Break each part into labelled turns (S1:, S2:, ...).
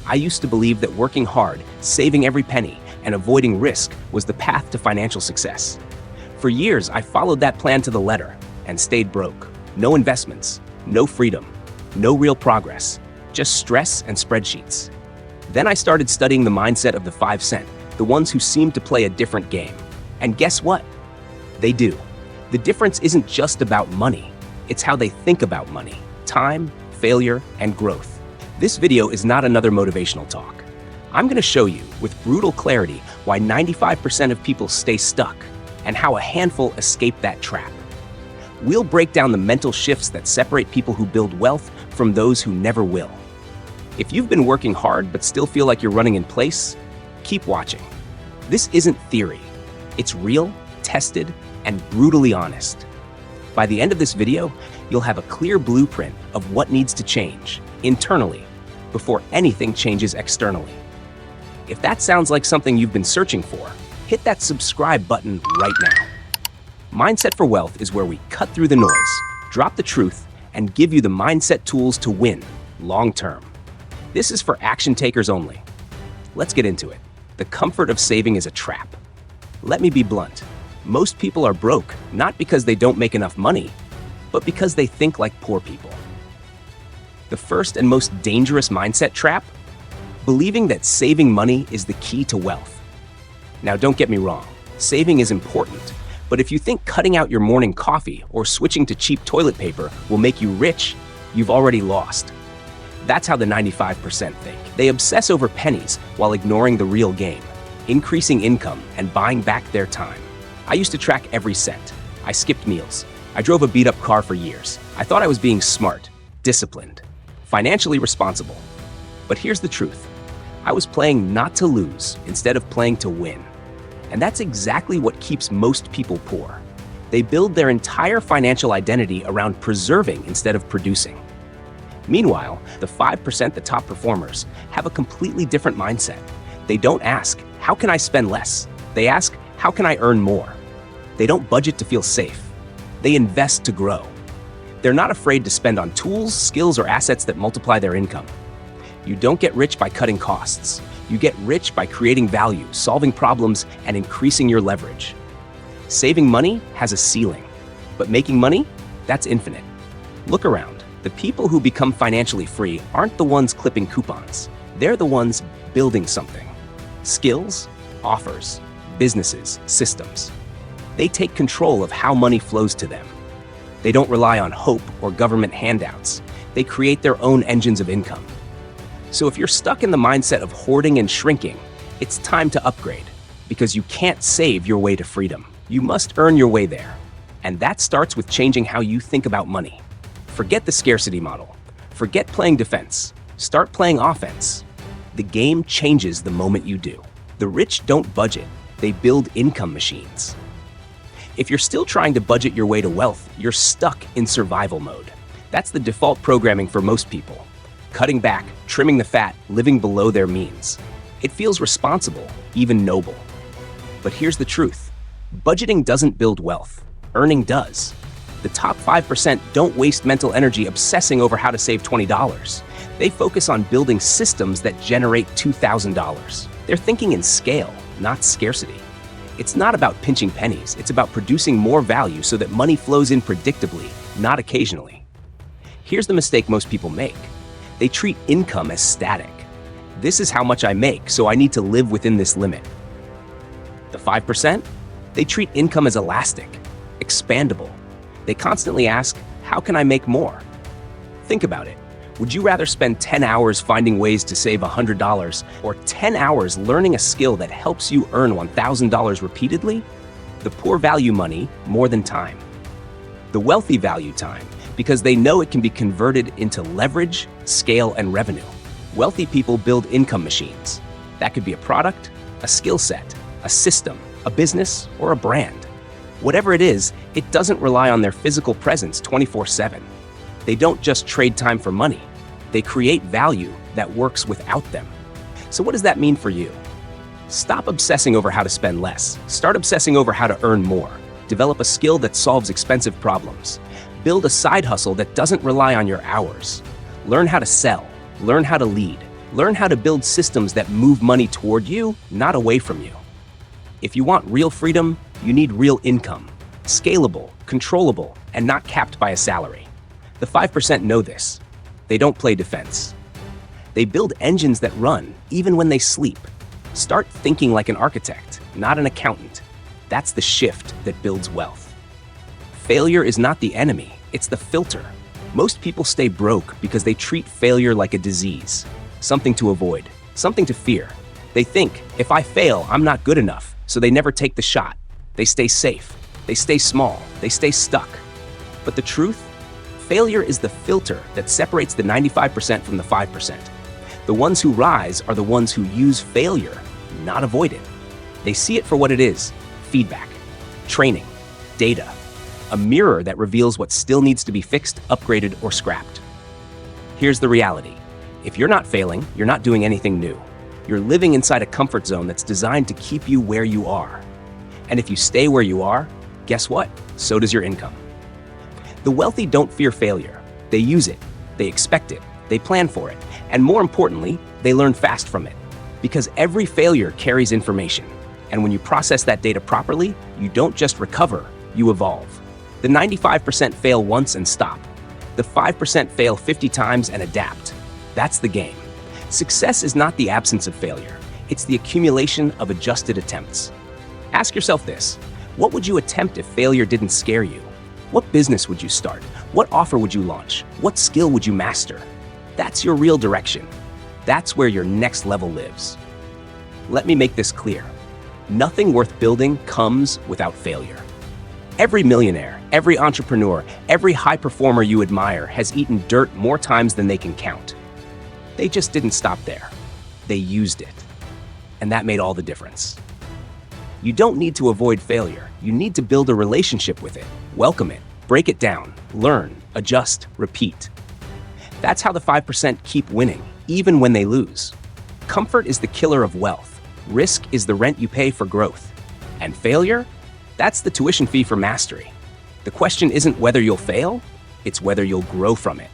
S1: I used to believe that working hard, saving every penny, and avoiding risk was the path to financial success. For years, I followed that plan to the letter and stayed broke. No investments, no freedom, no real progress, just stress and spreadsheets. Then I started studying the mindset of the 5 cent, the ones who seem to play a different game. And guess what? They do. The difference isn't just about money. It's how they think about money, time, failure, and growth. This video is not another motivational talk. I'm going to show you, with brutal clarity, why 95% of people stay stuck and how a handful escape that trap. We'll break down the mental shifts that separate people who build wealth from those who never will. If you've been working hard but still feel like you're running in place, keep watching. This isn't theory. It's real, tested, and brutally honest. By the end of this video, you'll have a clear blueprint of what needs to change internally before anything changes externally. If that sounds like something you've been searching for, hit that subscribe button right now. Mindset for Wealth is where we cut through the noise, drop the truth, and give you the mindset tools to win long term. This is for action takers only. Let's get into it. The comfort of saving is a trap. Let me be blunt. Most people are broke not because they don't make enough money, but because they think like poor people. The first and most dangerous mindset trap? Believing that saving money is the key to wealth. Now, don't get me wrong, saving is important, but if you think cutting out your morning coffee or switching to cheap toilet paper will make you rich, you've already lost. That's how the 95% think. They obsess over pennies while ignoring the real game, increasing income and buying back their time. I used to track every cent. I skipped meals. I drove a beat-up car for years. I thought I was being smart, disciplined, financially responsible. But here's the truth. I was playing not to lose instead of playing to win. And that's exactly what keeps most people poor. They build their entire financial identity around preserving instead of producing. Meanwhile, the 5%, the top performers, have a completely different mindset. They don't ask, how can I spend less? They ask, how can I earn more? They don't budget to feel safe. They invest to grow. They're not afraid to spend on tools, skills, or assets that multiply their income. You don't get rich by cutting costs. You get rich by creating value, solving problems, and increasing your leverage. Saving money has a ceiling, but making money, that's infinite. Look around. The people who become financially free aren't the ones clipping coupons. They're the ones building something. Skills, offers, businesses, systems. They take control of how money flows to them. They don't rely on hope or government handouts. They create their own engines of income. So if you're stuck in the mindset of hoarding and shrinking, it's time to upgrade, because you can't save your way to freedom. You must earn your way there. And that starts with changing how you think about money. Forget the scarcity model. Forget playing defense. Start playing offense. The game changes the moment you do. The rich don't budget. They build income machines. If you're still trying to budget your way to wealth, you're stuck in survival mode. That's the default programming for most people. Cutting back, trimming the fat, living below their means. It feels responsible, even noble. But here's the truth. Budgeting doesn't build wealth. Earning does. The top 5% don't waste mental energy obsessing over how to save $20. They focus on building systems that generate $2,000. They're thinking in scale, not scarcity. It's not about pinching pennies. It's about producing more value so that money flows in predictably, not occasionally. Here's the mistake most people make. They treat income as static. This is how much I make, so I need to live within this limit. The 5%? They treat income as elastic, expandable. They constantly ask, how can I make more? Think about it. Would you rather spend 10 hours finding ways to save $100 or 10 hours learning a skill that helps you earn $1,000 repeatedly? The poor value money more than time. The wealthy value time because they know it can be converted into leverage, scale, and revenue. Wealthy people build income machines. That could be a product, a skill set, a system, a business, or a brand. Whatever it is, it doesn't rely on their physical presence 24/7. They don't just trade time for money. They create value that works without them. So what does that mean for you? Stop obsessing over how to spend less. Start obsessing over how to earn more. Develop a skill that solves expensive problems. Build a side hustle that doesn't rely on your hours. Learn how to sell. Learn how to lead. Learn how to build systems that move money toward you, not away from you. If you want real freedom, you need real income. Scalable, controllable, and not capped by a salary. The 5% know this. They don't play defense. They build engines that run, even when they sleep. Start thinking like an architect, not an accountant. That's the shift that builds wealth. Failure is not the enemy, it's the filter. Most people stay broke because they treat failure like a disease. Something to avoid, something to fear. They think, if I fail, I'm not good enough, so they never take the shot. They stay safe, they stay small, they stay stuck. But the truth? Failure is the filter that separates the 95% from the 5%. The ones who rise are the ones who use failure, not avoid it. They see it for what it is: feedback, training, data, a mirror that reveals what still needs to be fixed, upgraded, or scrapped. Here's the reality. If you're not failing, you're not doing anything new. You're living inside a comfort zone that's designed to keep you where you are. And if you stay where you are, guess what? So does your income. The wealthy don't fear failure. They use it, they expect it, they plan for it, and more importantly, they learn fast from it. Because every failure carries information. And when you process that data properly, you don't just recover, you evolve. The 95% fail once and stop. The 5% fail 50 times and adapt. That's the game. Success is not the absence of failure. It's the accumulation of adjusted attempts. Ask yourself this: what would you attempt if failure didn't scare you? What business would you start? What offer would you launch? What skill would you master? That's your real direction. That's where your next level lives. Let me make this clear. Nothing worth building comes without failure. Every millionaire, every entrepreneur, every high performer you admire has eaten dirt more times than they can count. They just didn't stop there. They used it. And that made all the difference. You don't need to avoid failure. You need to build a relationship with it, welcome it, break it down, learn, adjust, repeat. That's how the 5% keep winning, even when they lose. Comfort is the killer of wealth. Risk is the rent you pay for growth. And failure? That's the tuition fee for mastery. The question isn't whether you'll fail, it's whether you'll grow from it.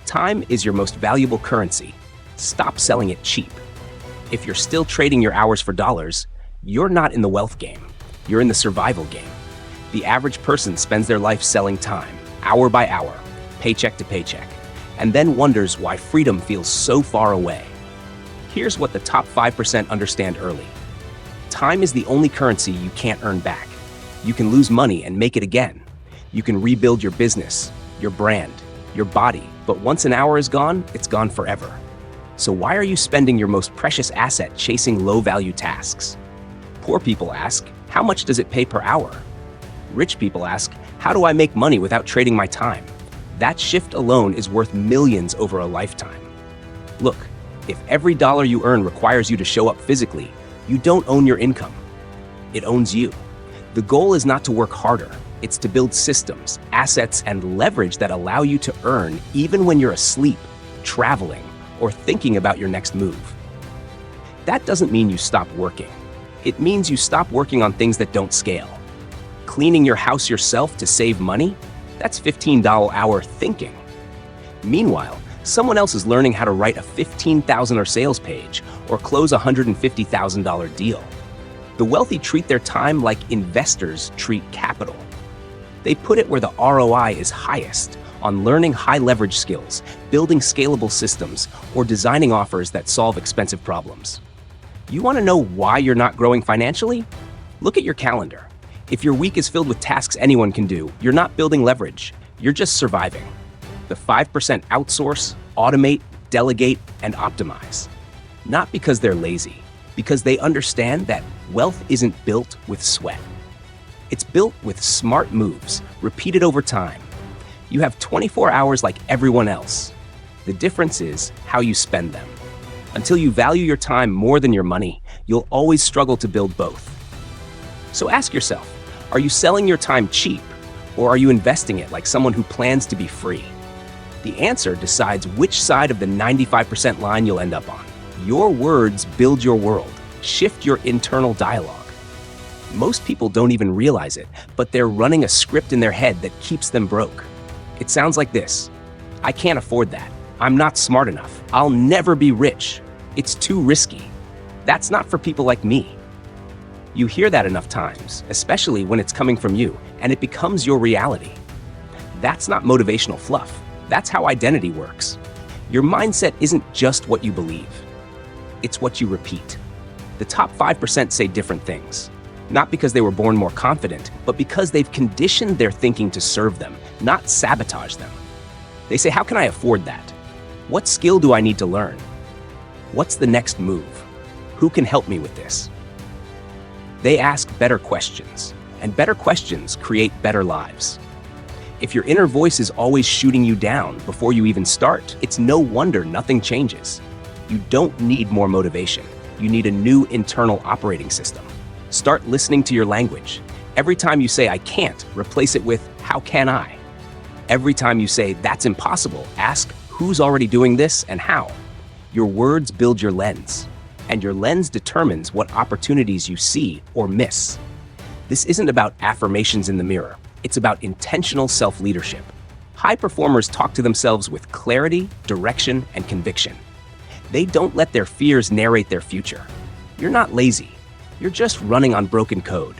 S1: Time is your most valuable currency. Stop selling it cheap. If you're still trading your hours for dollars, you're not in the wealth game. You're in the survival game. The average person spends their life selling time, hour by hour, paycheck to paycheck, and then wonders why freedom feels so far away. Here's what the top 5% understand early. Time is the only currency you can't earn back. You can lose money and make it again. You can rebuild your business, your brand, your body, but once an hour is gone, it's gone forever. So why are you spending your most precious asset chasing low-value tasks? Poor people ask, how much does it pay per hour? Rich people ask, how do I make money without trading my time? That shift alone is worth millions over a lifetime. Look, if every dollar you earn requires you to show up physically, you don't own your income. It owns you. The goal is not to work harder. It's to build systems, assets, and leverage that allow you to earn even when you're asleep, traveling, or thinking about your next move. That doesn't mean you stop working. It means you stop working on things that don't scale. Cleaning your house yourself to save money? That's $15-hour thinking. Meanwhile, someone else is learning how to write a $15,000 sales page or close a $150,000 deal. The wealthy treat their time like investors treat capital. They put it where the ROI is highest, on learning high-leverage skills, building scalable systems, or designing offers that solve expensive problems. You want to know why you're not growing financially? Look at your calendar. If your week is filled with tasks anyone can do, you're not building leverage. You're just surviving. The 5% outsource, automate, delegate, and optimize. Not because they're lazy, because they understand that wealth isn't built with sweat. It's built with smart moves, repeated over time. You have 24 hours like everyone else. The difference is how you spend them. Until you value your time more than your money, you'll always struggle to build both. So ask yourself, are you selling your time cheap, or are you investing it like someone who plans to be free? The answer decides which side of the 95% line you'll end up on. Your words build your world. Shift your internal dialogue. Most people don't even realize it, but they're running a script in their head that keeps them broke. It sounds like this: I can't afford that. I'm not smart enough. I'll never be rich. It's too risky. That's not for people like me. You hear that enough times, especially when it's coming from you, and it becomes your reality. That's not motivational fluff. That's how identity works. Your mindset isn't just what you believe. It's what you repeat. The top 5% say different things, not because they were born more confident, but because they've conditioned their thinking to serve them, not sabotage them. They say, how can I afford that? What skill do I need to learn? What's the next move? Who can help me with this? They ask better questions, and better questions create better lives. If your inner voice is always shooting you down before you even start, it's no wonder nothing changes. You don't need more motivation. You need a new internal operating system. Start listening to your language. Every time you say, I can't, replace it with, how can I? Every time you say, that's impossible, ask, who's already doing this and how? Your words build your lens, and your lens determines what opportunities you see or miss. This isn't about affirmations in the mirror. It's about intentional self-leadership. High performers talk to themselves with clarity, direction, and conviction. They don't let their fears narrate their future. You're not lazy. You're just running on broken code.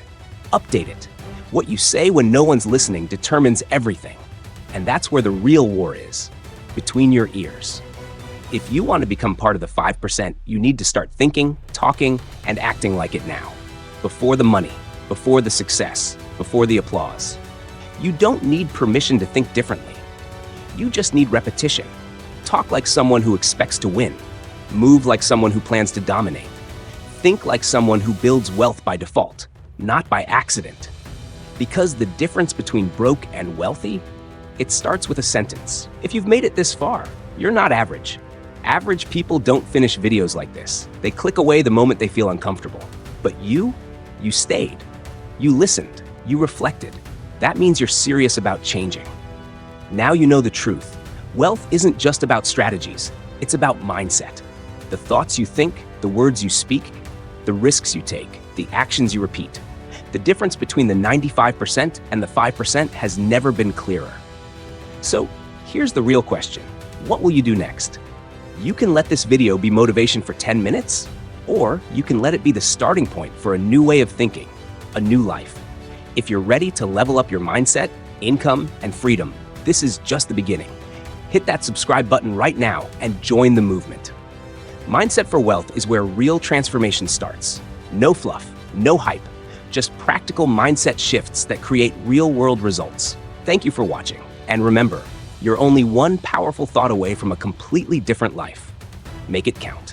S1: Update it. What you say when no one's listening determines everything. And that's where the real war is, between your ears. If you want to become part of the 5%, you need to start thinking, talking, and acting like it now. Before the money, before the success, before the applause. You don't need permission to think differently. You just need repetition. Talk like someone who expects to win. Move like someone who plans to dominate. Think like someone who builds wealth by default, not by accident. Because the difference between broke and wealthy, it starts with a sentence. If you've made it this far, you're not average. Average people don't finish videos like this. They click away the moment they feel uncomfortable. But you stayed. You listened. You reflected. That means you're serious about changing. Now you know the truth. Wealth isn't just about strategies. It's about mindset. The thoughts you think, the words you speak, the risks you take, the actions you repeat. The difference between the 95% and the 5% has never been clearer. So here's the real question. What will you do next? You can let this video be motivation for 10 minutes, or you can let it be the starting point for a new way of thinking, a new life. If you're ready to level up your mindset, income, and freedom, this is just the beginning. Hit that subscribe button right now and join the movement. Mindset for Wealth is where real transformation starts. No fluff, no hype, just practical mindset shifts that create real-world results. Thank you for watching. And remember, you're only one powerful thought away from a completely different life. Make it count.